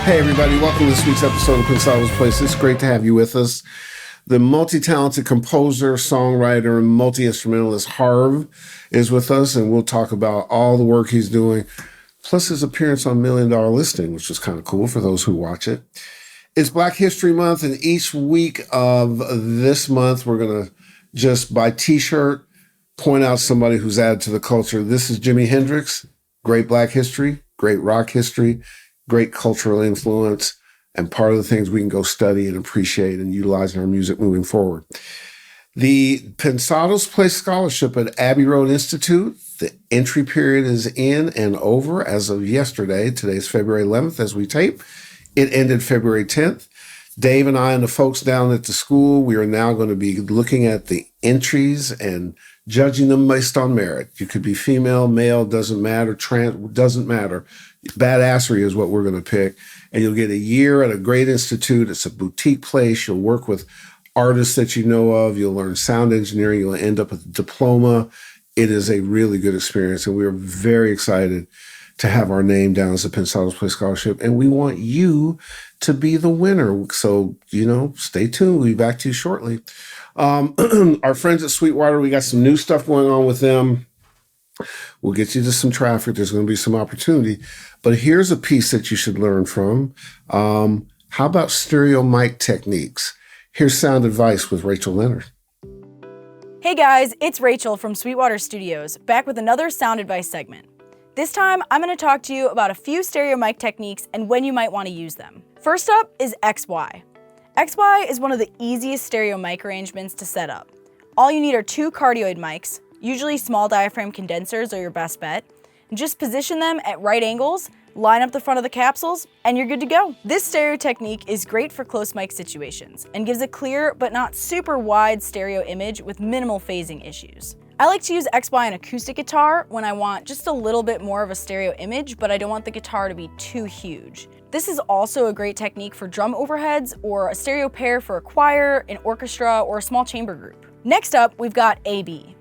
Hey everybody, welcome to this week's episode of Pensado's Place. It's great to have you with us. The multi-talented composer, songwriter, and multi-instrumentalist Harv is with us, and we'll talk about all the work he's doing, plus his appearance on $1 Million Listing, which is kind of cool for those who watch it. It's Black History Month, and each week of this month, we're going to just, by t-shirt, point out somebody who's added to the culture. This is Jimi Hendrix, great Black history, great rock history, great cultural influence, and part of the things we can go study and appreciate and utilize in our music moving forward. The Pensado's Place Scholarship at Abbey Road Institute, the entry period is in and over as of yesterday. Today's February 11th as we tape. It ended February 10th. Dave and I and the folks down at the school, we are now going to be looking at the entries and judging them based on merit. You could be female, male, doesn't matter, trans, doesn't matter. Badassery is what we're going to pick. And you'll get a year at a great institute. It's a boutique place. You'll work with artists that you know of. You'll learn sound engineering. You'll end up with a diploma. It is a really good experience. And we're very excited to have our name down as a Pensado's Place Scholarship. And we want you to be the winner. So, stay tuned. We'll be back to you shortly. Our friends at Sweetwater, we got some new stuff going on with them. We'll get you to some traffic. There's going to be some opportunity. But here's a piece that you should learn from. How about stereo mic techniques? Here's sound advice with Rachel Leonard. Hey guys, it's Rachel from Sweetwater Studios, back with another sound advice segment. This time, I'm going to talk to you about a few stereo mic techniques and when you might want to use them. First up is XY. XY is one of the easiest stereo mic arrangements to set up. All you need are two cardioid mics. Usually small diaphragm condensers are your best bet. Just position them at right angles, line up the front of the capsules, and you're good to go. This stereo technique is great for close mic situations and gives a clear but not super wide stereo image with minimal phasing issues. I like to use XY on acoustic guitar when I want just a little bit more of a stereo image, but I don't want the guitar to be too huge. This is also a great technique for drum overheads or a stereo pair for a choir, an orchestra, or a small chamber group. Next up, we've got AB.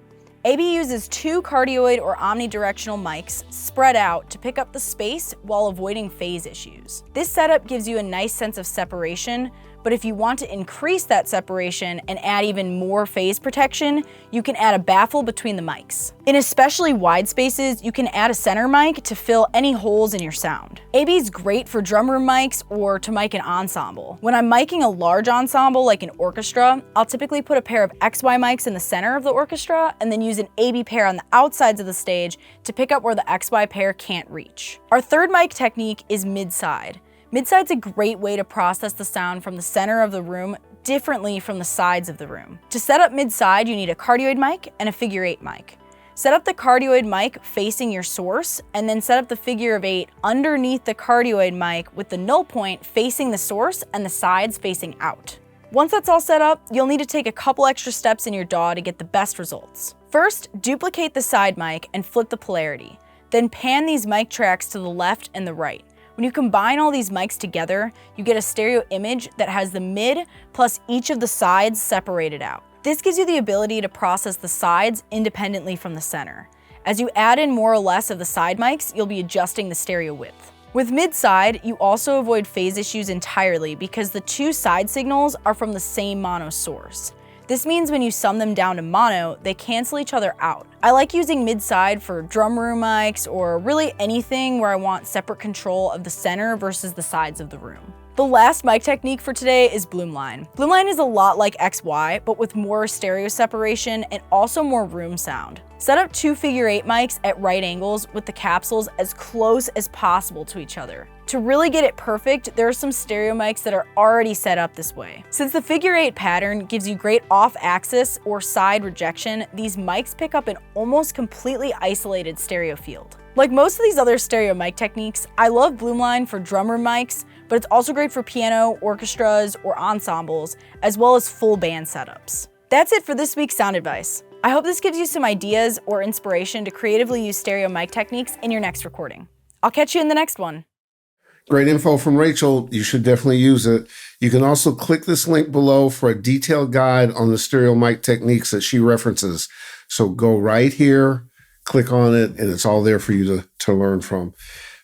AB uses two cardioid or omnidirectional mics spread out to pick up the space while avoiding phase issues. This setup gives you a nice sense of separation, but if you want to increase that separation and add even more phase protection, you can add a baffle between the mics. In especially wide spaces, you can add a center mic to fill any holes in your sound. AB is great for drum room mics or to mic an ensemble. When I'm miking a large ensemble like an orchestra, I'll typically put a pair of XY mics in the center of the orchestra and then use an AB pair on the outsides of the stage to pick up where the XY pair can't reach. Our third mic technique is mid-side. Mid-side's a great way to process the sound from the center of the room differently from the sides of the room. To set up mid-side, you need a cardioid mic and a figure 8 mic. Set up the cardioid mic facing your source, and then set up the figure of 8 underneath the cardioid mic with the null point facing the source and the sides facing out. Once that's all set up, you'll need to take a couple extra steps in your DAW to get the best results. First, duplicate the side mic and flip the polarity. Then pan these mic tracks to the left and the right. When you combine all these mics together, you get a stereo image that has the mid plus each of the sides separated out. This gives you the ability to process the sides independently from the center. As you add in more or less of the side mics, you'll be adjusting the stereo width. With mid-side, you also avoid phase issues entirely because the two side signals are from the same mono source. This means when you sum them down to mono, they cancel each other out. I like using mid-side for drum room mics or really anything where I want separate control of the center versus the sides of the room. The last mic technique for today is Bloomline. Bloomline is a lot like XY, but with more stereo separation and also more room sound. Set up two figure 8 mics at right angles with the capsules as close as possible to each other. To really get it perfect, there are some stereo mics that are already set up this way. Since the figure 8 pattern gives you great off-axis or side rejection, these mics pick up an almost completely isolated stereo field. Like most of these other stereo mic techniques, I love Bloomline for drum room mics, but it's also great for piano, orchestras, or ensembles, as well as full band setups. That's it for this week's sound advice. I hope this gives you some ideas or inspiration to creatively use stereo mic techniques in your next recording. I'll catch you in the next one. Great info from Rachel. You should definitely use it. You can also click this link below for a detailed guide on the stereo mic techniques that she references. So go right here, click on it, and it's all there for you to learn from.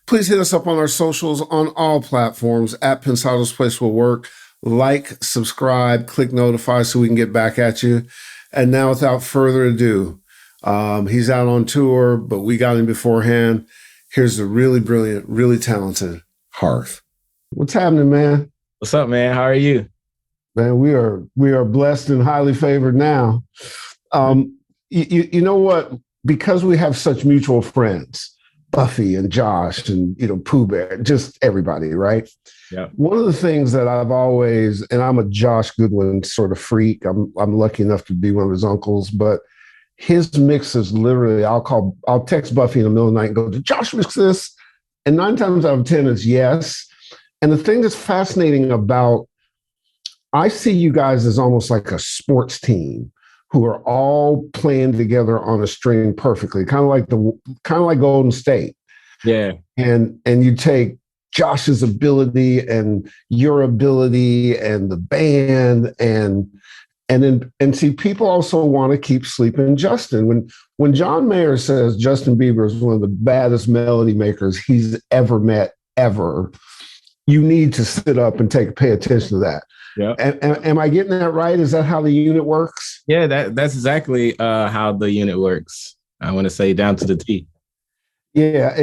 Please hit us up on our socials on all platforms at Pensado's Place Will Work. Like, subscribe, click notify so we can get back at you. And now, without further ado, he's out on tour, but we got him beforehand. Here's the really brilliant, really talented Harv. What's happening, man? What's up, man? How are you? Man, we are blessed and highly favored now. You know what? Because we have such mutual friends, Buffy and Josh and, Pooh Bear, just everybody, right? Yeah. One of the things that I've always, and I'm a Josh Goodwin sort of freak. I'm lucky enough to be one of his uncles, but his mix is literally, I'll text Buffy in the middle of the night and go, did Josh mix this? And 9 times out of 10 is yes. And the thing that's fascinating about, I see you guys as almost like a sports team who are all playing together on a string perfectly, kind of like Golden State. Yeah. And you take Josh's ability and your ability and the band and see, people also want to keep sleeping Justin. When John Mayer says Justin Bieber is one of the baddest melody makers he's ever met, ever, you need to sit up and pay attention to that. Yeah. Am I getting that right? Is that how the unit works? Yeah, that's exactly how the unit works. I want to say down to the T. Yeah,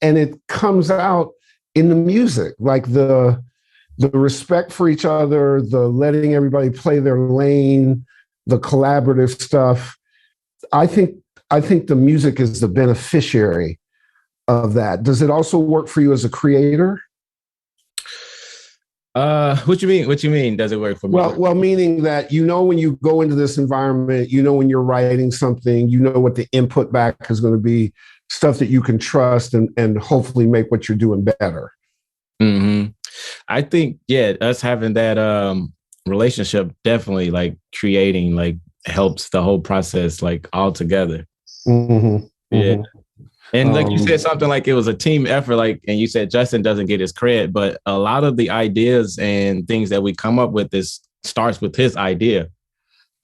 and it comes out in the music, like the respect for each other, the letting everybody play their lane, the collaborative stuff. I think the music is the beneficiary of that. Does it also work for you as a creator? What you mean? Does it work for me? Well, meaning that, when you go into this environment, when you're writing something, what the input back is going to be, stuff that you can trust and hopefully make what you're doing better. Mm-hmm. I think, us having that relationship definitely like creating like helps the whole process like all together. Mm-hmm. Yeah. Mm-hmm. And like you said something like it was a team effort, like, and you said Justin doesn't get his credit, but a lot of the ideas and things that we come up with starts with his idea.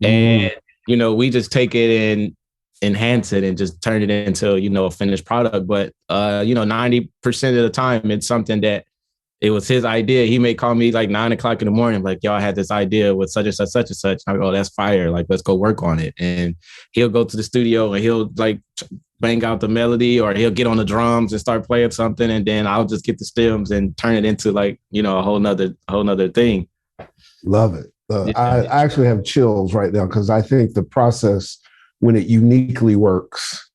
And, we just take it and enhance it and just turn it into, a finished product. But, 90% of the time, it's something that it was his idea. He may call me like 9 o'clock in the morning, like, y'all had this idea with such and such, such and such. I go, oh, that's fire. Like, let's go work on it. And he'll go to the studio and he'll like bang out the melody, or he'll get on the drums and start playing something. And then I'll just get the stems and turn it into like, a whole nother thing. Love it. I actually have chills right now, because I think the process, when it uniquely works,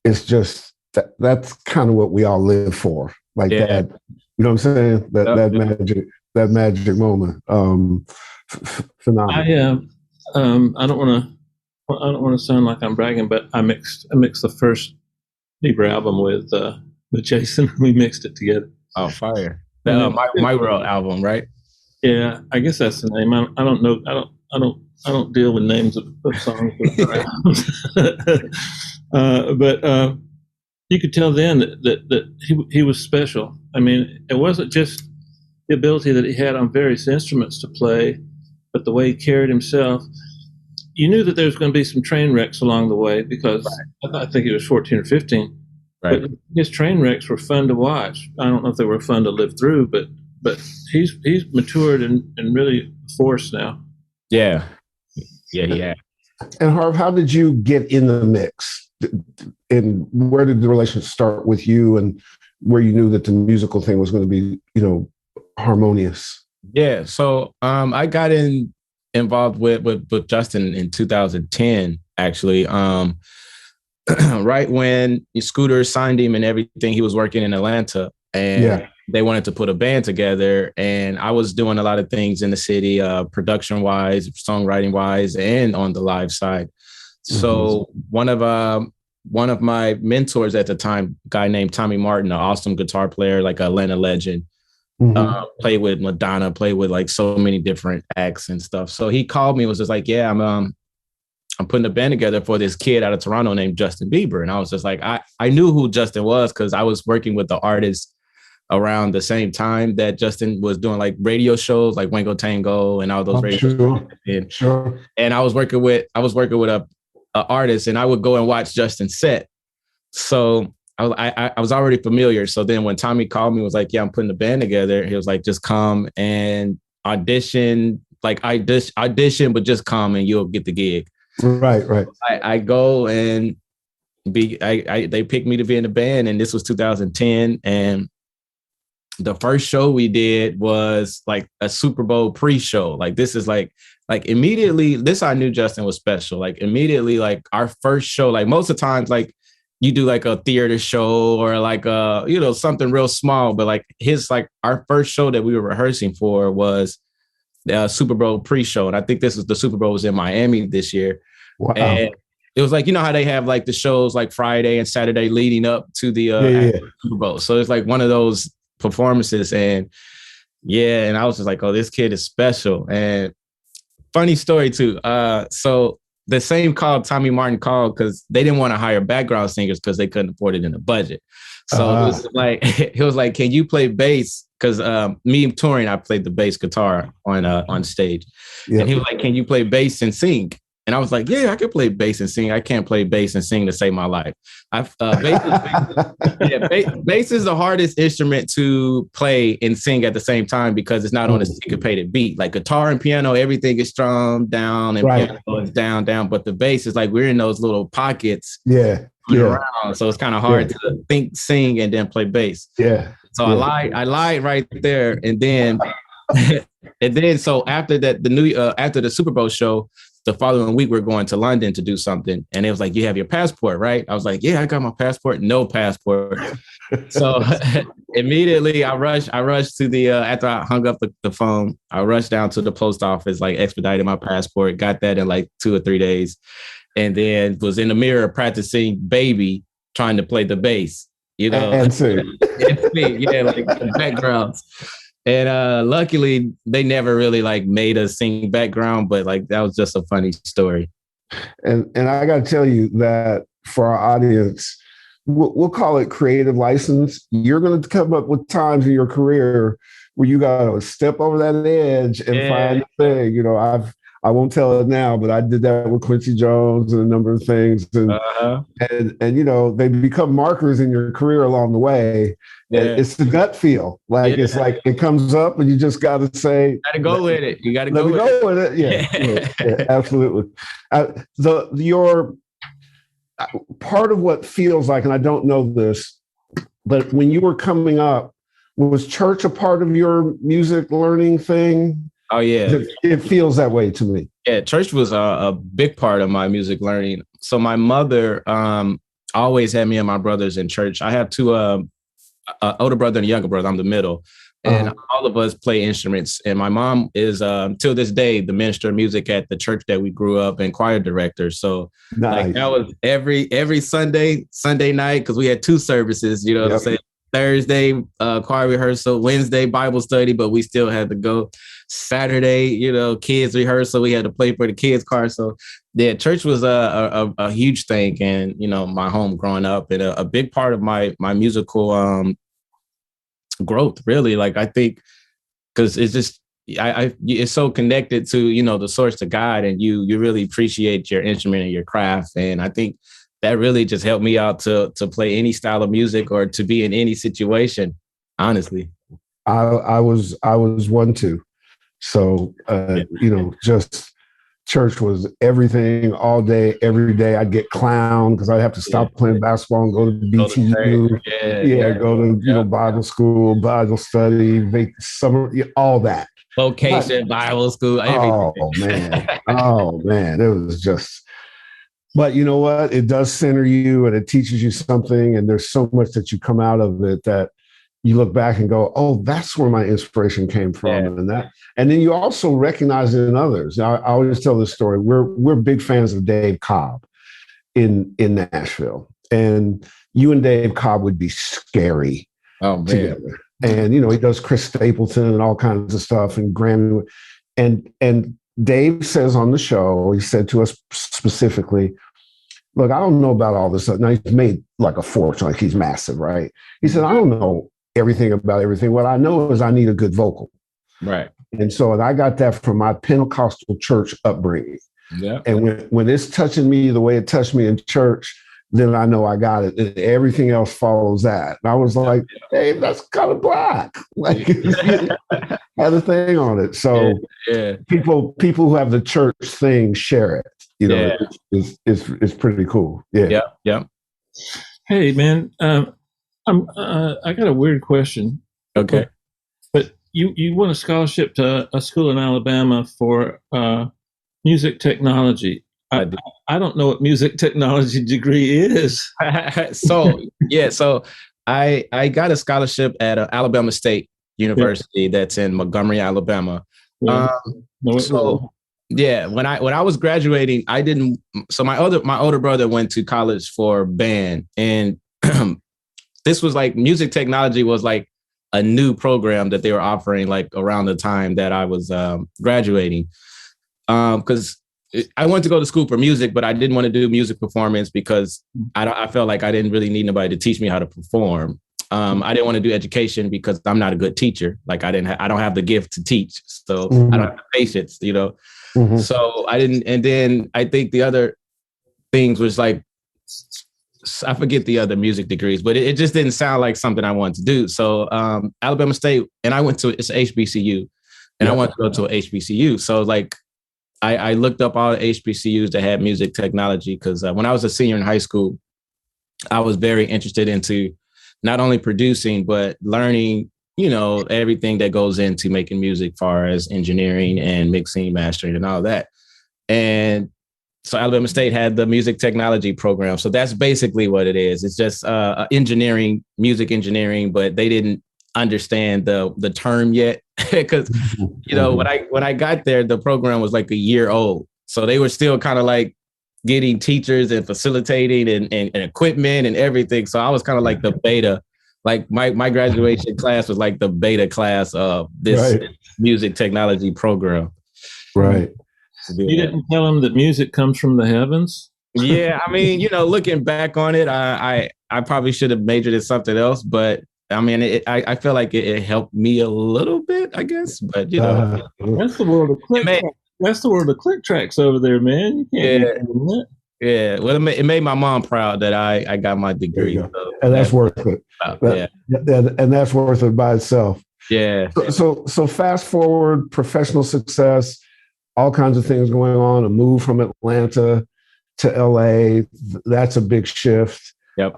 it's just that's kind of what we all live for. Like that, you know what I'm saying? That magic moment. Phenomenal. I don't want to sound like I'm bragging, but I mixed the first Bieber album with Jason. We mixed it together. Oh, fire! My World album, right? Yeah, I guess that's the name. I don't know. I don't deal with names of songs. But you could tell then that he was special. I mean, it wasn't just the ability that he had on various instruments to play, but the way he carried himself. You knew that there was going to be some train wrecks along the way, because I think he was 14 or 15. Right. But his train wrecks were fun to watch. I don't know if they were fun to live through, but he's matured and really a force now. Yeah. And Harv, how did you get in the mix? And where did the relationship start with you, and where you knew that the musical thing was going to be, harmonious? Yeah. So I got involved with Justin in 2010, actually. Right when Scooter signed him and everything, he was working in Atlanta, and they wanted to put a band together. And I was doing a lot of things in the city, production wise, songwriting wise, and on the live side. So one of my mentors at the time, a guy named Tommy Martin, an awesome guitar player, like a Atlanta legend, played with Madonna, played with like so many different acts and stuff. So he called me and was just like, yeah, I'm putting a band together for this kid out of Toronto named Justin Bieber. And I was just like, I knew who Justin was, because I was working with the artist around the same time that Justin was doing like radio shows like Wango Tango and all those radio shows. Sure. And I was working with a artist, and I would go and watch Justin's set. So I was already familiar. So then when Tommy called me, was like, yeah, I'm putting the band together. He was like, just come and audition, like audition, but just come and you'll get the gig. Right. I go and they picked me to be in the band, and this was 2010. And the first show we did was like a Super Bowl pre-show. Like this is like immediately, this I knew Justin was special. Like immediately, like our first show, like most of the times, like you do like a theater show or like something real small, but like our first show that we were rehearsing for was the Super Bowl pre-show. And I think the Super Bowl was in Miami this year. Wow. And it was like, you know how they have like the shows like Friday and Saturday leading up to the Super Bowl. So it's like one of those performances. And and I was just like, oh, this kid is special. And funny story too. So the same call Tommy Martin called because they didn't want to hire background singers because they couldn't afford it in the budget. So it was like, can you play bass? Because me touring, I played the bass guitar on stage. Yep. And he was like, can you play bass and sing? And I was like, yeah, I can play bass and sing. I can't play bass and sing to save my life. Bass is the hardest instrument to play and sing at the same time because it's not on a syncopated beat. Like guitar and piano, everything is strummed down and piano is down. But the bass is like we're in those little pockets. Around, so it's kind of hard to think, sing, and then play bass. So I lied right there, and then so after that, after the Super Bowl show. The following week, we're going to London to do something. And it was like, you have your passport, right? I was like, yeah, I got my passport. No passport. So immediately I rushed to after I hung up the phone, I rushed down to the post office, like expedited my passport, got that in like 2 or 3 days. And then was in the mirror practicing Baby, trying to play the bass, And sing. like backgrounds. And luckily, they never really like made us sing background, but like that was just a funny story. And I got to tell you that for our audience, we'll call it creative license. You're going to come up with times in your career where you got to step over that edge and find a thing. I won't tell it now, but I did that with Quincy Jones and a number of things, and they become markers in your career along the way. And it's the gut feel, like it's like it comes up, and you just got to say, "Got to go with it." You got to go with it. Yeah, absolutely. Your part of what feels like, and I don't know this, but when you were coming up, was church a part of your music learning thing? Oh, yeah. It feels that way to me. Yeah, church was a big part of my music learning. So my mother always had me and my brothers in church. I have two older brother and a younger brother. I'm the middle. And all of us play instruments. And my mom is, till this day, the minister of music at the church that we grew up and choir director. So like that was every Sunday night, because we had 2 services, what I'm saying? Thursday, choir rehearsal, Wednesday, Bible study, but we still had to go. Saturday, kids rehearsal, we had to play for the kids' choir. So yeah, church was a huge thing. And, my home growing up, and a big part of my musical growth, really. Like, I think, because it's just, it's so connected to, the source of God, and you really appreciate your instrument and your craft. And I think that really just helped me out to play any style of music or to be in any situation, honestly. I was one too. So, just church was everything all day, every day. I'd get clowned because I'd have to stop playing basketball and go to BTU. Go to, Bible school, Bible study, summer, all that. Vocation, Bible school, everything. Oh, man. It was just... But you know what? It does center you, and it teaches you something. And there's so much that you come out of it that you look back and go, "Oh, that's where my inspiration came from." And then you also recognize it in others. I always tell this story. We're big fans of Dave Cobb in Nashville, and you and Dave Cobb would be scary together. And he does Chris Stapleton and all kinds of stuff, and Grammy, and Dave says on the show, he said to us specifically, "Look, I don't know about all this stuff." Now, he's made like a fortune, like he's massive, right? He said, "I don't know everything about everything. What I know is I need a good vocal." Right. And so I got that from my Pentecostal church upbringing. Yeah. And when it's touching me the way it touched me in church, then I know I got it. And everything else follows that. And I was like, hey, that's kind of black. Like, had a thing on it. So people who have the church thing share it. You know, it's pretty cool. Yeah. Yeah. Hey, man, I got a weird question. Okay. But you won a scholarship to a school in Alabama for music technology. I don't know what music technology degree is. So I got a scholarship at Alabama State University that's in Montgomery, Alabama. Yeah. When I was graduating, I didn't. So my older brother went to college for band, and this was like music technology was like a new program that they were offering like around the time that I was graduating. Because I wanted to go to school for music, but I didn't want to do music performance because I felt like I didn't really need nobody to teach me how to perform. I didn't want to do education because I'm not a good teacher. Like I don't have the gift to teach, so I don't have the patience, you know. So I didn't. And then I think the other things was like, I forget the other music degrees, but it just didn't sound like something I wanted to do. So Alabama State, and I went to, it's HBCU, and I wanted to go to a HBCU. So like, I looked up all the HBCUs that had music technology because when I was a senior in high school, I was very interested into not only producing, but learning, you know, everything that goes into making music, far as engineering and mixing, mastering, and all that. And so Alabama State had the music technology program. So that's basically what it is. It's just engineering, music engineering, but they didn't understand the term yet because, you know, when I got there, the program was like a year old. So they were still kind of like getting teachers and facilitating and equipment and everything. So I was kind of like the beta, like my graduation class was like the beta class of this music technology program. Right. You didn't tell them that music comes from the heavens? Yeah, I mean, you know, looking back on it, I probably should have majored in something else, but I mean, I feel like it helped me a little bit, I guess. But you know, that's the world of click tracks. That's the world of click tracks over there, man. You can't do that. Yeah. Well, it made my mom proud that I got my degree, so and that's worth it. And that's worth it by itself. Yeah. So fast forward, professional success, all kinds of things going on. A move from Atlanta to LA. That's a big shift. Yep.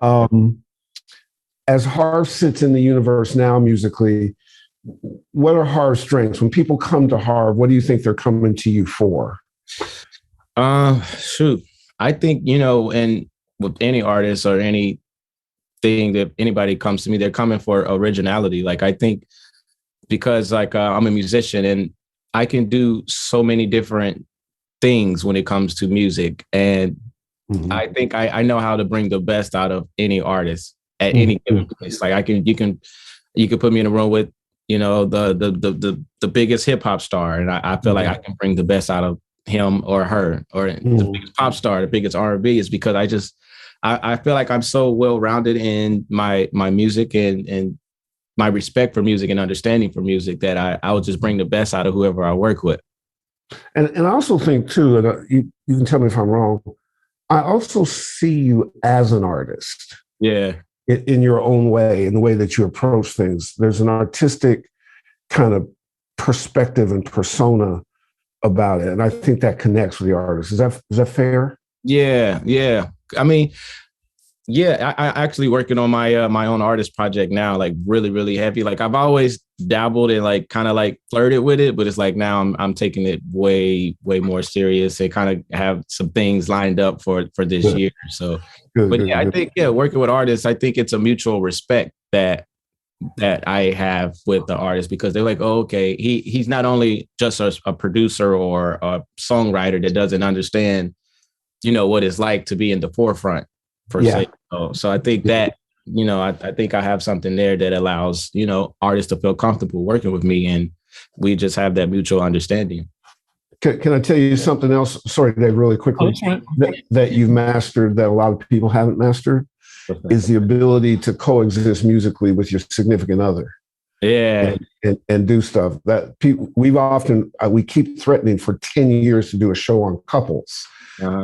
As Harv sits in the universe now musically, what are Harv's strengths? When people come to Harv, what do you think they're coming to you for? Shoot. I think, you know, and with any artist or anything that anybody comes to me, they're coming for originality. Like, I think because like I'm a musician and I can do so many different things when it comes to music. And I think I know how to bring the best out of any artist at any given place. Like you can put me in a room with, you know, the biggest hip hop star. And I feel like I can bring the best out of him or her, or the biggest pop star, the biggest R&B, is because I feel like I'm so well-rounded in my music and my respect for music and understanding for music that I would just bring the best out of whoever I work with. And I also think too, that you can tell me if I'm wrong, I also see you as an artist. Yeah. In your own way, in the way that you approach things. There's an artistic kind of perspective and persona about it. And I think that connects with the artist. Is that fair? Yeah. I mean, yeah, I actually working on my my own artist project now, like really, really heavy. Like I've always dabbled and like kind of like flirted with it, but it's like now I'm taking it way, way more serious and kind of have some things lined up for this year. So, I think, working with artists, I think it's a mutual respect that I have with the artist, because they're like, oh, okay, he's not only just a producer or a songwriter that doesn't understand, you know, what it's like to be in the forefront per se. So I think that, you know, I think I have something there that allows, you know, artists to feel comfortable working with me, and we just have that mutual understanding. Can I tell you something else? Sorry, Dave, really quickly, that you've mastered that a lot of people haven't mastered is the ability to coexist musically with your significant other. Yeah. And do stuff that people, we keep threatening for 10 years to do a show on couples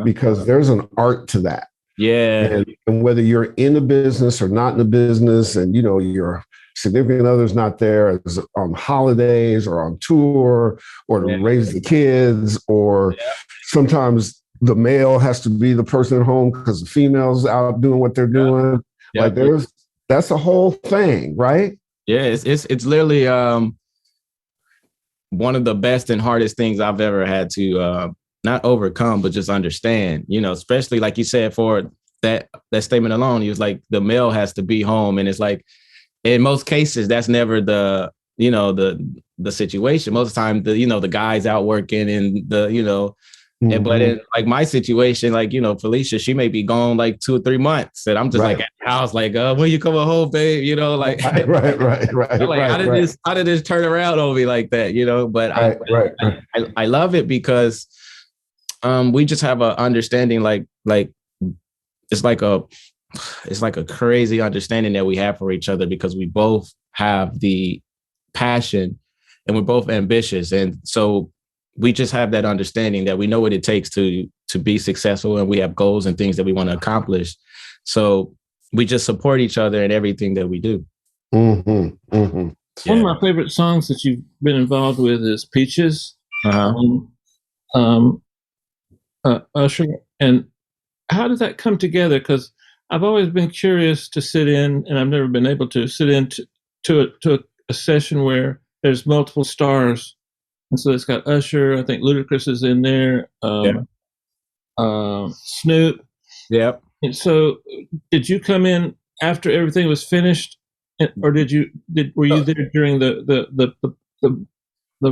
because there's an art to that. Yeah. And whether you're in the business or not in the business, and you know your significant other's not there as on holidays or on tour or to raise the kids, or sometimes the male has to be the person at home because the female's out doing what they're doing. Like that's a whole thing, right? Yeah, it's literally one of the best and hardest things I've ever had to not overcome, but just understand, you know, especially like you said, for that statement alone, he was like, the male has to be home. And it's like, in most cases, that's never the, you know, the situation. Most of the time, the guy's out working and but in like my situation, like, you know, Felicia, she may be gone like 2 or 3 months, and I'm just like at the house, like, when you coming home, babe? You know, like, right. Like, how did this turn around on me like that? You know, but I love it because we just have an understanding, like it's like a crazy understanding that we have for each other, because we both have the passion and we're both ambitious, and so we just have that understanding that we know what it takes to be successful, and we have goals and things that we want to accomplish. So we just support each other in everything that we do. One of my favorite songs that you've been involved with is Peaches, Usher. And how did that come together? Because I've always been curious to sit in, and I've never been able to sit in to a session where there's multiple stars. And so it's got Usher, I think Ludacris is in there, Snoop. Yep. And so did you come in after everything was finished, or were you there during the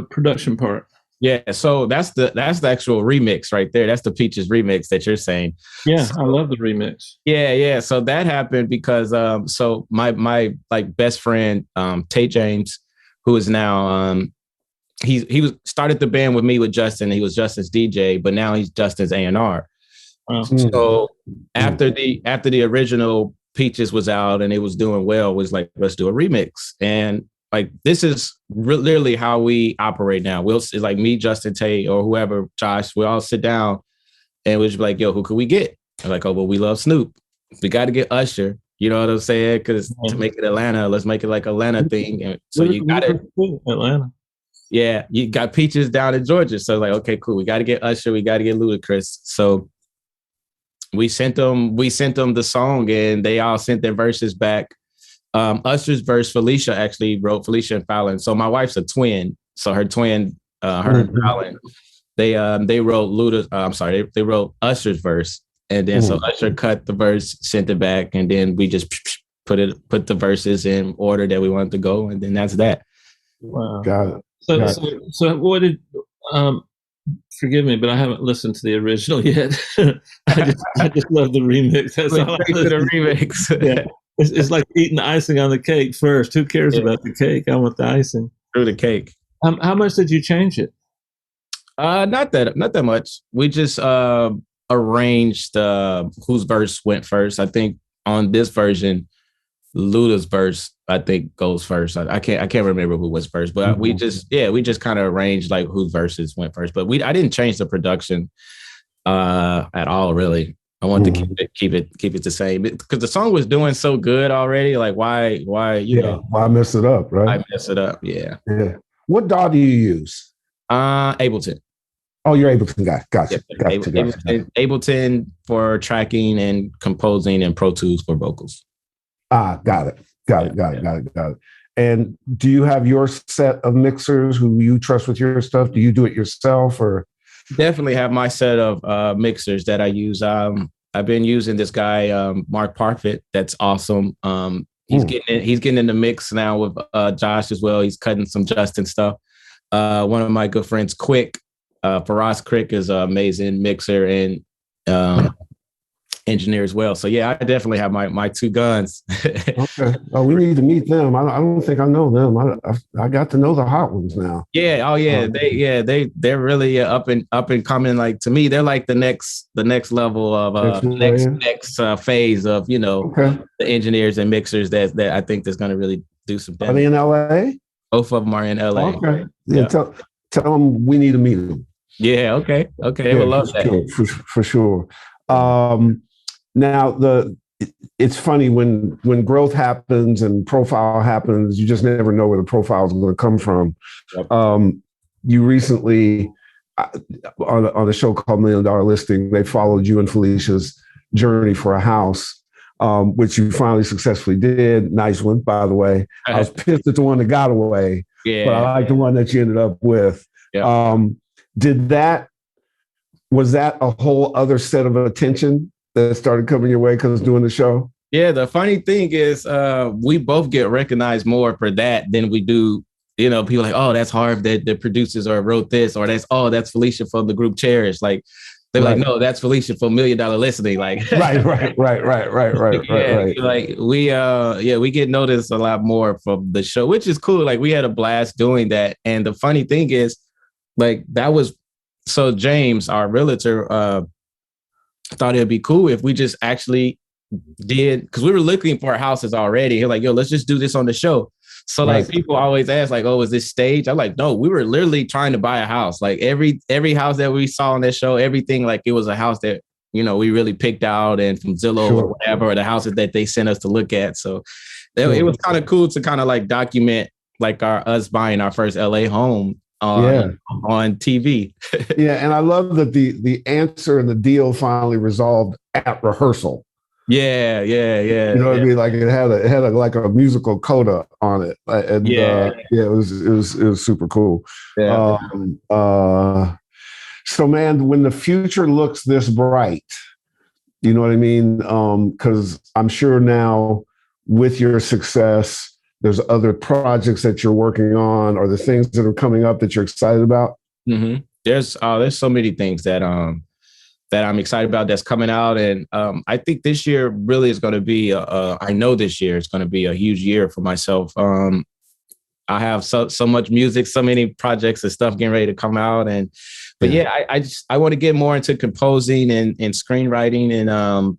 production part? Yeah, so that's the actual remix right there. That's the Peaches remix that you're saying. Yeah, so, I love the remix. Yeah. So that happened because so my like best friend Tate James, who is now he was started the band with me with Justin. He was Justin's DJ, but now he's Justin's A&R. Wow. So after the original Peaches was out and it was doing well, was like, let's do a remix. And like, this is literally how we operate now. It's like me, Justin, Tate, or whoever, Josh, we all sit down and we're just like, yo, who could we get? I'm like, oh, well, we love Snoop. We got to get Usher. You know what I'm saying? Because to make it Atlanta, let's make it like Atlanta thing. And so you got it. Atlanta. Yeah, you got Peaches down in Georgia. So like, okay, cool. We got to get Usher. We got to get Ludacris. So we sent them the song, and they all sent their verses back. Usher's verse, Felicia actually wrote, Felicia and Fallon. So my wife's a twin. So her twin, her and Fallon, they wrote they wrote Usher's verse. And then so Usher cut the verse, sent it back, and then we just put the verses in order that we wanted to go, and then that's that. Wow. Got it. So what did forgive me, but I haven't listened to the original yet. I just love the remix. That's all. The remix. Yeah. It's like eating the icing on the cake first. Who cares about the cake? I want the icing. Through the cake. How much did you change it? Not that much. We just arranged whose verse went first. I think on this version, Luda's verse, I think, goes first. I can't remember who was first, but we just kind of arranged like whose verses went first. But I didn't change the production at all, really. I want to keep it the same because the song was doing so good already. Like why why mess it up, right? I mess it up. Yeah. What DAW do you use? Ableton. Oh, you're Ableton guy. Gotcha. Ableton for tracking and composing, and Pro Tools for vocals. Got it. And do you have your set of mixers who you trust with your stuff? Do you do it yourself, or? Definitely have my set of mixers that I use. I've been using this guy, Mark Parfit. That's awesome. He's getting in the mix now with Josh as well. He's cutting some Justin stuff. One of my good friends, Quick, Faraz Crick, is an amazing mixer and engineer as well. So yeah, I definitely have my two guns. Okay. Oh, we need to meet them. I don't think I know them. I got to know the hot ones now. Yeah. Oh yeah. They're really up and coming. Like, to me, they're like the next level of next phase of the engineers and mixers that I think that's going to really do some damage. Are they in LA? Both of them are in LA. Okay. Yeah. Tell them we need to meet them. Yeah. Okay. They will love that. For sure. Now it's funny when growth happens and profile happens, you just never know where the profile is going to come from. Yep. You recently on a show called $1 Million Listing, they followed you and Felicia's journey for a house, which you finally successfully did. Nice one, by the way. I was pissed at the one that got away, but I like the one that you ended up with. Yep. Was that a whole other set of attention that started coming your way because of doing the show? Yeah, the funny thing is we both get recognized more for that than we do. You know, people like, oh, that's Harv that produces or wrote this, or that's Felicia from the group Cherish. Like, they're like, no, that's Felicia from $1 Million Listening. Like, right. Like we get noticed a lot more from the show, which is cool. Like, we had a blast doing that. And the funny thing is, like, that was so James, our realtor, thought it'd be cool if we just actually did, because we were looking for houses already. He's like, yo, let's just do this on the show. So like people always ask like, oh, is this staged? I'm like, no, we were literally trying to buy a house. Like every house that we saw on that show, everything, like it was a house that, you know, we really picked out and from Zillow or whatever, or the houses that they sent us to look at. So it was kind of cool to kind of like document like us buying our first LA home on TV. Yeah. And I love that the answer and the deal finally resolved at rehearsal. Yeah. You know what I mean? Like it had like a musical coda on it, and it was super cool. Yeah. So man, when the future looks this bright, you know what I mean? Because I'm sure now with your success, there's other projects that you're working on, or the things that are coming up that you're excited about. Mm-hmm. There's so many things that I'm excited about that's coming out. And I think this year really is going to be, I know this year is going to be a huge year for myself. I have so much music, so many projects and stuff getting ready to come out. But I want to get more into composing and screenwriting and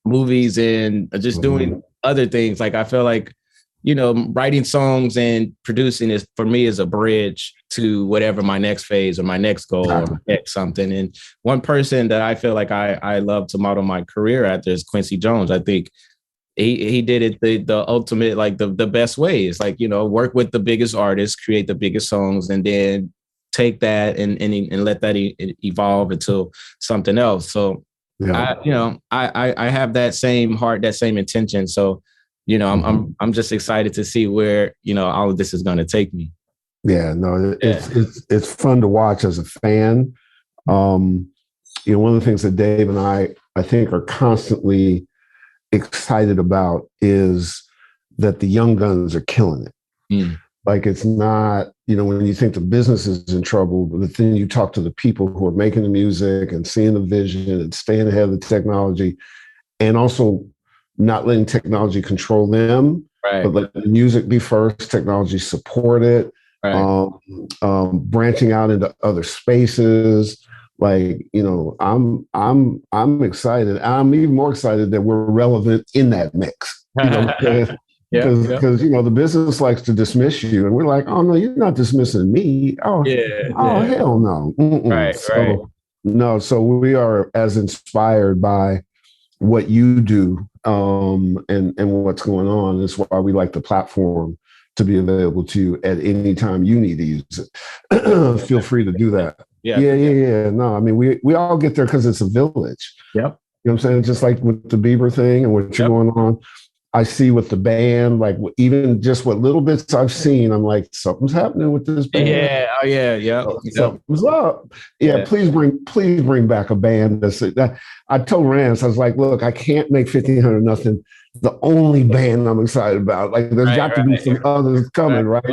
movies and just doing other things. Like I feel like, you know, writing songs and producing is for me is a bridge to whatever my next phase or my next goal or my next something. And one person that I feel like I love to model my career after is Quincy Jones. I think he did it the ultimate, like the best way. It's like, you know, work with the biggest artists, create the biggest songs, and then take that and let that evolve into something else. So, I have that same heart, that same intention. So, you know, I'm just excited to see where, you know, all of this is going to take me. Yeah, no, it's fun to watch as a fan. You know, one of the things that Dave and I think are constantly excited about is that the young guns are killing it. Like it's not, you know, when you think the business is in trouble, but then you talk to the people who are making the music and seeing the vision and staying ahead of the technology, and also not letting technology control them, but let the music be first, technology support it, branching out into other spaces. Like, you know, I'm excited. I'm even more excited that we're relevant in that mix. You know, because you know, the business likes to dismiss you, and we're like, oh no, you're not dismissing me. Oh hell no. No, so we are as inspired by what you do and what's going on. That's why we like the platform to be available to you at any time you need to use it. Feel free to do that. Yeah. No, I mean, we all get there because it's a village. Yep. You know what I'm saying? Just like with the Bieber thing and what you're going on. I see with the band, like even just what little bits I've seen, I'm like, something's happening with this band. Something's up. Yeah. Please bring back a band. That I told Rance, I was like, look, I can't make 1500 nothing the only band I'm excited about. Like there's got to be some others coming, right?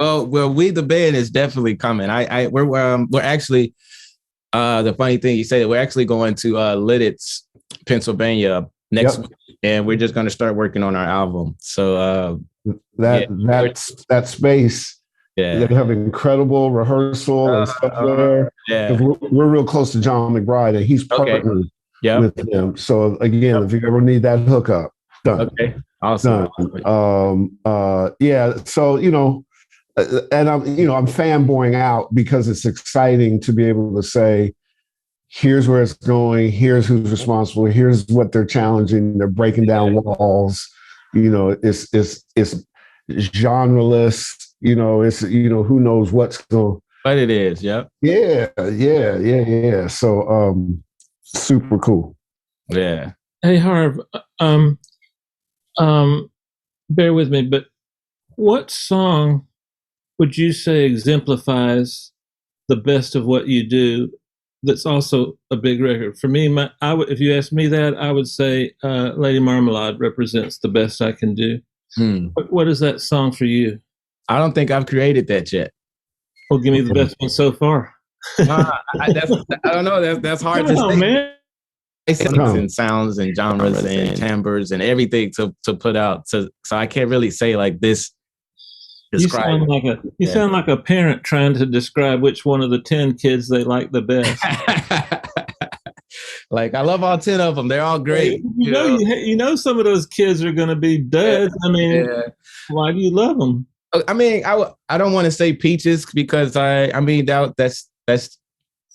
Well, we the band is definitely coming. We're actually the funny thing you say that we're actually going to Lidditz, Pennsylvania next week, and we're just going to start working on our album. So that space, they have incredible rehearsal and stuff there. We're real close to John McBride, and he's partnered with him. So again, if you ever need that hookup, done. Okay, awesome. Done. So you know, and I'm fanboying out because it's exciting to be able to say, here's where it's going, here's who's responsible, here's what they're challenging, they're breaking down walls. It's genreless, it's who knows what's going. But it is, yep. Yeah. So super cool. Yeah. Hey Harv, bear with me, but what song would you say exemplifies the best of what you do? That's also a big record for me. If you ask me that, I would say Lady Marmalade represents the best I can do. What is that song for you? I don't think I've created that yet. Well, give me the best one so far. I don't know. That's hard to say. Man. And sounds and genres and timbres and everything to put out. So I can't really say like this. You sound like a parent trying to describe which one of the 10 kids they like the best. Like, I love all 10 of them. They're all great. You know some of those kids are going to be duds. I mean, why do you love them? I mean, I don't want to say Peaches because that's.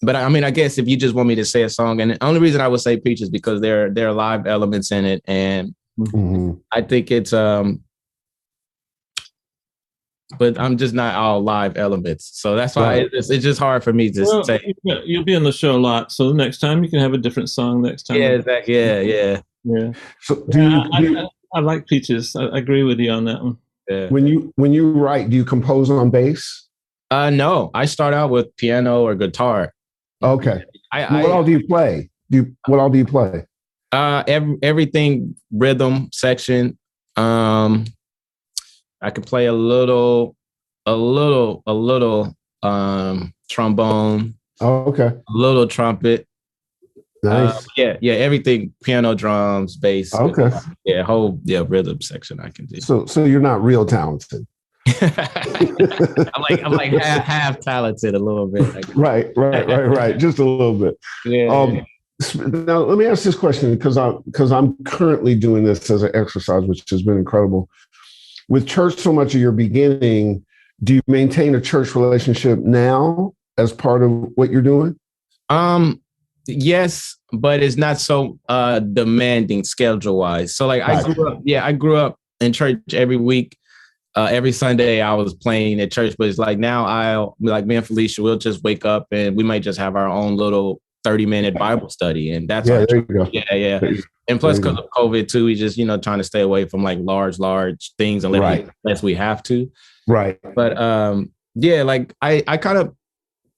But I mean, I guess if you just want me to say a song, and the only reason I would say Peaches because there are live elements in it, and I think it's but I'm just not all live elements, so that's why it's just hard for me to say. You'll be on the show a lot, so the next time you can have a different song. Next time, yeah, exactly. Yeah. So I like Peaches. I agree with you on that one. Yeah. When you write, do you compose on bass? No, I start out with piano or guitar. Okay. What all do you play? What all do you play? Everything, rhythm section. I can play a little trombone. Oh, okay. A little trumpet. Nice. Everything, piano, drums, bass. Okay. Rhythm section I can do. So you're not real talented. I'm like half talented a little bit. Right. Just a little bit. Yeah. Now let me ask this question because I'm currently doing this as an exercise, which has been incredible. With church, so much of your beginning, do you maintain a church relationship now as part of what you're doing? Yes, but it's not so demanding schedule wise. So like I grew up in church every week. Every Sunday I was playing at church, but it's like now me and Felicia, we'll just wake up and we might just have our own little 30-minute Bible study. And that's there you go. Yeah. And plus because of COVID too, we just, trying to stay away from like large things unless we have to. Right. But like I kind of,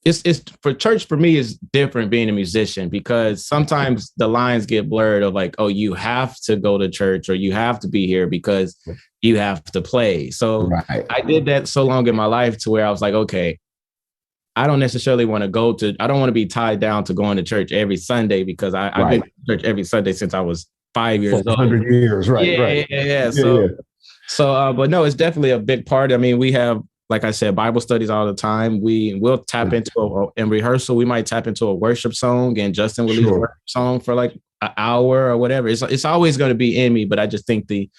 it's for church for me is different being a musician because sometimes the lines get blurred of like, oh, you have to go to church or you have to be here because you have to play. So I did that so long in my life to where I was like, okay, I don't necessarily want to I don't want to be tied down to going to church every Sunday because I've been to church every Sunday since I was 5 years old. 100 years, right. Yeah. So, but no, it's definitely a big part. I mean, we have, like I said, Bible studies all the time. We'll tap into in rehearsal. We might tap into a worship song, and Justin will lead a worship song for like an hour or whatever. It's always going to be in me, but I just think the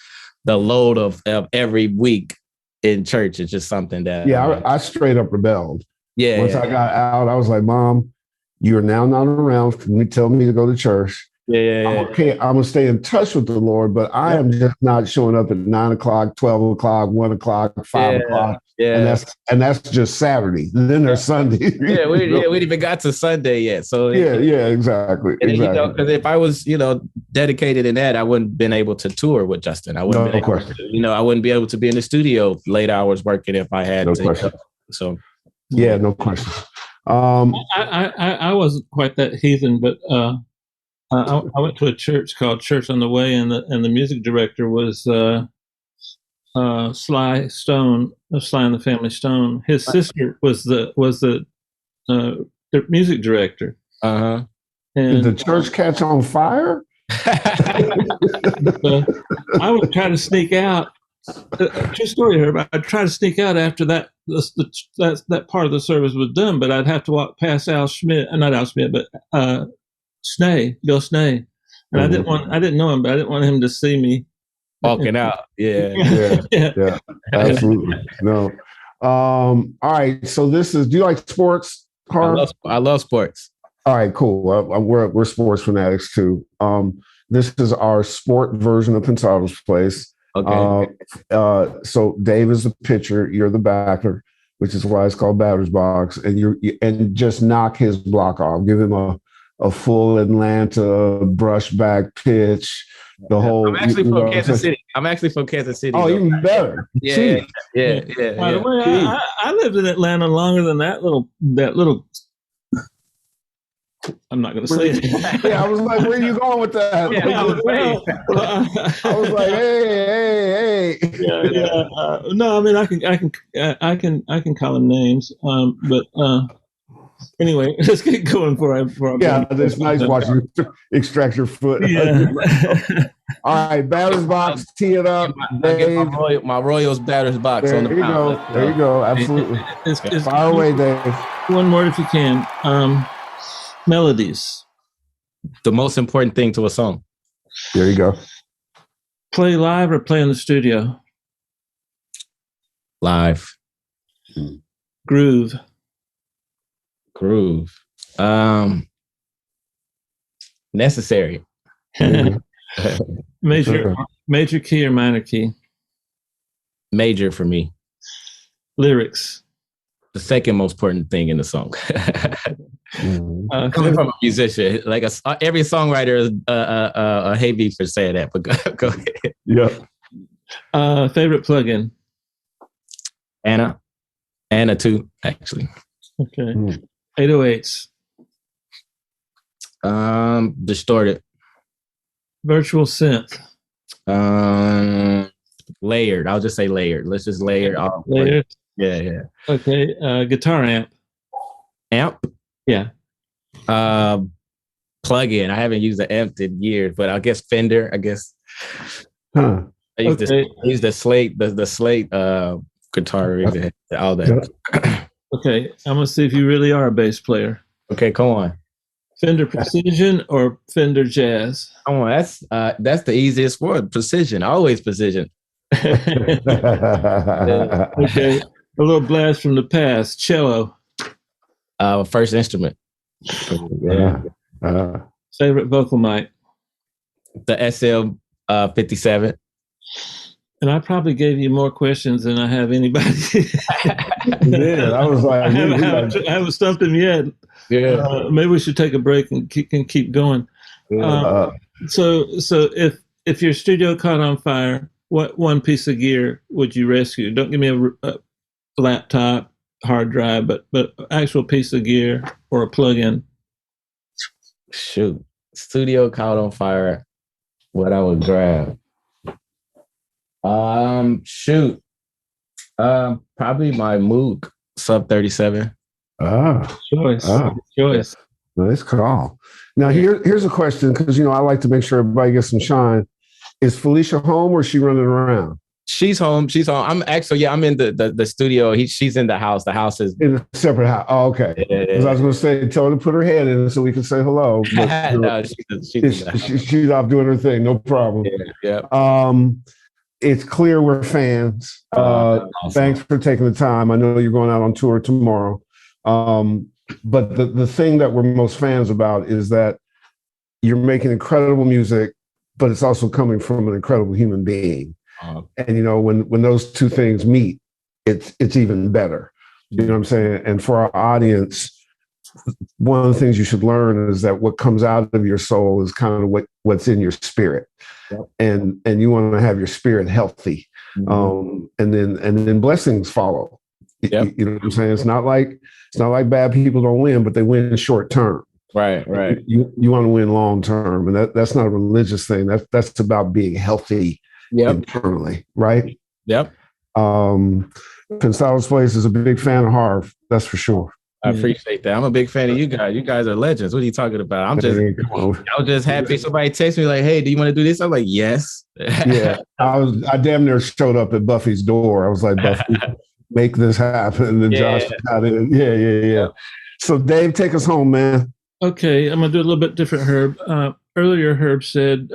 load of every week in church is just something that I straight up rebelled. Yeah. Once I got out, I was like, Mom, you are now not around for me telling me to go to church. Yeah. I'm gonna stay in touch with the Lord, but I am just not showing up at 9 o'clock, 12 o'clock, 1 o'clock, 5 o'clock. Yeah. And that's just Saturday. And then there's Sunday. We didn't even got to Sunday yet. So exactly. And because if I was, dedicated in that, I wouldn't have been able to tour with Justin. I wouldn't I wouldn't be able to be in the studio late hours working if I had to. So no question. I wasn't quite that heathen, but I went to a church called Church on the Way, and the music director was Sly Stone of Sly and the Family Stone. His sister was the music director. And did the church catch on fire? I would try to sneak out. True story here. I'd try to sneak out after that part of the service was done, but I'd have to walk past Bill Snay, and I didn't know him, but I didn't want him to see me walking out. Yeah, absolutely. No. All right. So do you like sports, Harv? I love sports. All right, cool. We're sports fanatics too. This is our sport version of Pensado's Place. Okay. So Dave is the pitcher, you're the backer, which is why it's called batter's box, and and just knock his block off. Give him a full Atlanta brush back pitch. The whole. I'm actually from Kansas City. Oh, even better. Yeah. By the way, I lived in Atlanta longer than that little. I'm not going to say it. Yeah, I was like, where are you going with that? Yeah, I was like, hey. Yeah. No, I mean, I can call him names. But anyway, let's get going before I yeah, it's nice watching you extract your foot. Yeah. All right, batter's box, tee it up. I get my Royals batter's box there on the you mound. go. There you go. Absolutely. Fire away, Dave. One more if you can. Melodies. The most important thing to a song. There you go. Play live or play in the studio? Live. Groove. Necessary. Major key or minor key? Major for me. Lyrics. The second most important thing in the song. Coming from a musician, like every songwriter is hate me for saying that, but go ahead. Yeah. Favorite plugin? Anna 2, actually. Okay. 808s. Distorted. Virtual synth. Layered. I'll just say layered. Let's just layer off. Layered. Yeah. Okay. Guitar amp. Amp. Yeah. Plug-in. I haven't used the amp in years, but I guess Fender. I guess. Huh. I use the Slate. The Slate guitar. All that. Yeah. Okay. I'm gonna see if you really are a bass player. Okay, come on. Fender Precision or Fender Jazz? Come on. That's the easiest word. Precision. Always precision. Okay. A little blast from the past. Cello. First instrument. Yeah. Favorite vocal mic? The SL 57. And I probably gave you more questions than I have anybody. Yeah, I was like, I haven't stumped him yet. Yeah. Maybe we should take a break and keep going. So if your studio caught on fire, what one piece of gear would you rescue? Don't give me a laptop, hard drive, but actual piece of gear or a plug-in. Shoot, studio caught on fire. What I would grab? Probably my Moog Sub 37. Choice. Nice call. Now here's a question, because I like to make sure everybody gets some shine. Is Felicia home or is she running around? She's home. I'm actually, I'm in the studio. She's in the house. The house is in a separate house. Oh, okay. Because I was going to say, tell her to put her head in so we can say hello. But, no, she's off doing her thing. No problem. Yeah. It's clear we're fans. Awesome. Thanks for taking the time. I know you're going out on tour tomorrow. But the thing that we're most fans about is that you're making incredible music, but it's also coming from an incredible human being. And when those two things meet, it's even better. You know what I'm saying? And for our audience, one of the things you should learn is that what comes out of your soul is kind of what's in your spirit. Yep. And you want to have your spirit healthy. Mm-hmm. And then blessings follow. Yep. You know what I'm saying? It's not like bad people don't win, but they win short term. Right. You want to win long term, and that's not a religious thing. That's about being healthy internally, right? Yep. Pensado's Place is a big fan of Harv. That's for sure. I appreciate that. I'm a big fan of you guys. You guys are legends. What are you talking about? I was just happy somebody texted me like, "Hey, do you want to do this?" I'm like, "Yes." Yeah, I damn near showed up at Buffy's door. I was like, "Buffy, make this happen." And Josh got it. Yeah. So Dave, take us home, man. Okay, I'm gonna do a little bit different, Herb. Earlier, Herb said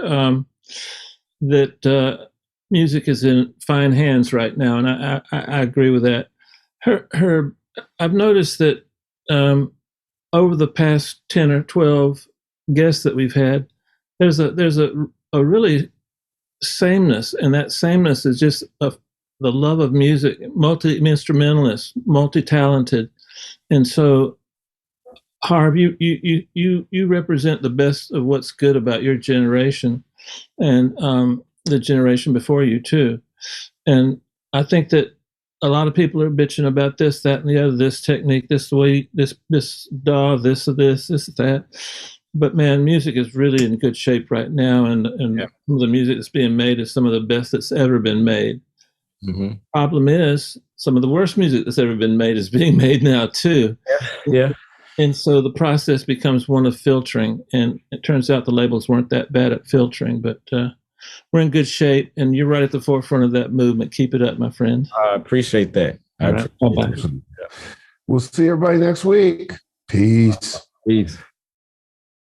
that music is in fine hands right now, and I agree with that. Herb, I've noticed that over the past 10 or 12 guests that we've had, there's a really sameness, and that sameness is just the love of music, multi-instrumentalist, multi-talented. And so, Harv, you represent the best of what's good about your generation, and the generation before you too. And I think that a lot of people are bitching about this, that, and the other, this technique, this way, this DAW, this, that. But man, music is really in good shape right now, and some of the music that's being made is some of the best that's ever been made. Mm-hmm. Problem is, some of the worst music that's ever been made is being made now too. Yeah. And so the process becomes one of filtering, and it turns out the labels weren't that bad at filtering, but we're in good shape, and you're right at the forefront of that movement. Keep it up, my friend. I appreciate that. All right. Bye-bye. We'll see everybody next week. Peace. Peace.